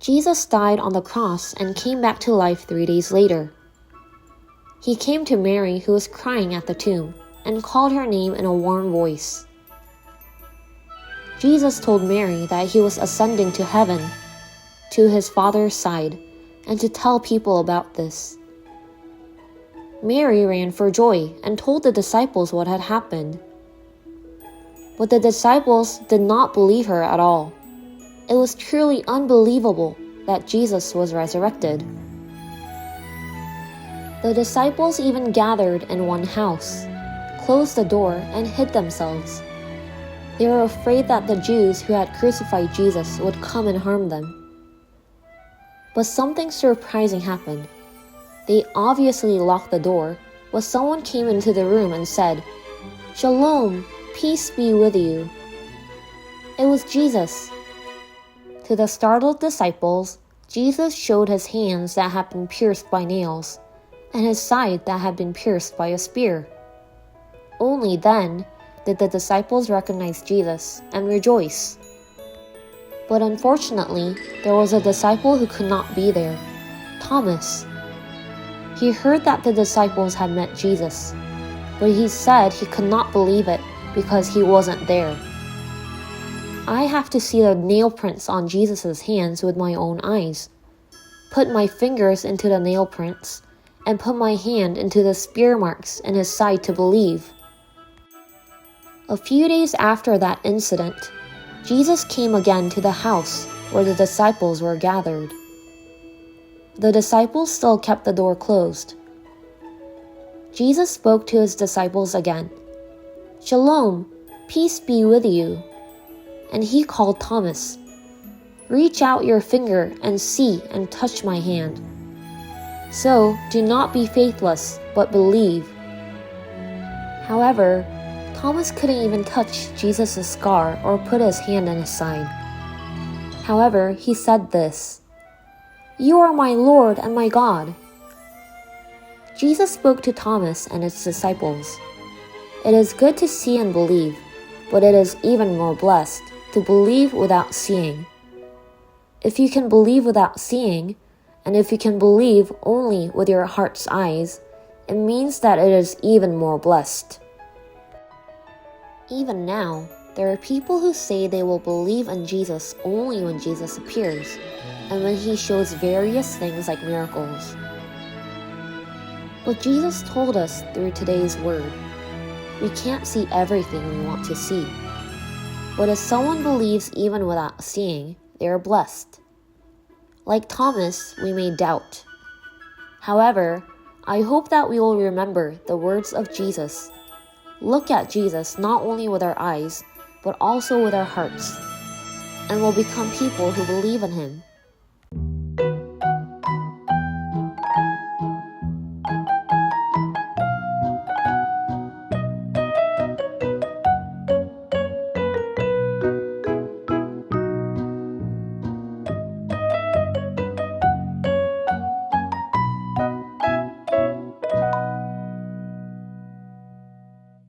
Jesus died on the cross and came back to life 3 days later. He came to Mary, who was crying at the tomb, and called her name in a warm voice. Jesus told Mary that he was ascending to heaven, to his Father's side, and to tell people about this. Mary ran for joy and told the disciples what had happened. But the disciples did not believe her at all. It was truly unbelievable that Jesus was resurrected. The disciples even gathered in one house, closed the door, and hid themselves. They were afraid that the Jews who had crucified Jesus would come and harm them. But something surprising happened. They obviously locked the door, but someone came into the room and said, "Shalom, peace be with you." It was Jesus. To the startled disciples, Jesus showed his hands that had been pierced by nails, and his side that had been pierced by a spear. Only then did the disciples recognize Jesus and rejoice. But unfortunately, there was a disciple who could not be there, Thomas. He heard that the disciples had met Jesus, but he said he could not believe it because he wasn't there. I have to see the nail prints on Jesus' hands with my own eyes, put my fingers into the nail prints, and put my hand into the spear marks in his side to believe. A few days after that incident, Jesus came again to the house where the disciples were gathered. The disciples still kept the door closed. Jesus spoke to his disciples again. "Shalom, peace be with you." And he called Thomas. "Reach out your finger and see and touch my hand. So do not be faithless, but believe." However, Thomas couldn't even touch Jesus' scar or put his hand in his side. However, he said this, "You are my Lord and my God." Jesus spoke to Thomas and his disciples. It is good to see and believe, but it is even more blessed to believe without seeing. If you can believe without seeing, and if you can believe only with your heart's eyes, it means that it is even more blessed. Even now, there are people who say they will believe in Jesus only when Jesus appears, and when he shows various things like miracles. But Jesus told us through today's word, we can't see everything we want to see. But if someone believes even without seeing, they are blessed. Like Thomas, we may doubt. However, I hope that we will remember the words of Jesus. Look at Jesus not only with our eyes, but also with our hearts, and will become people who believe in him.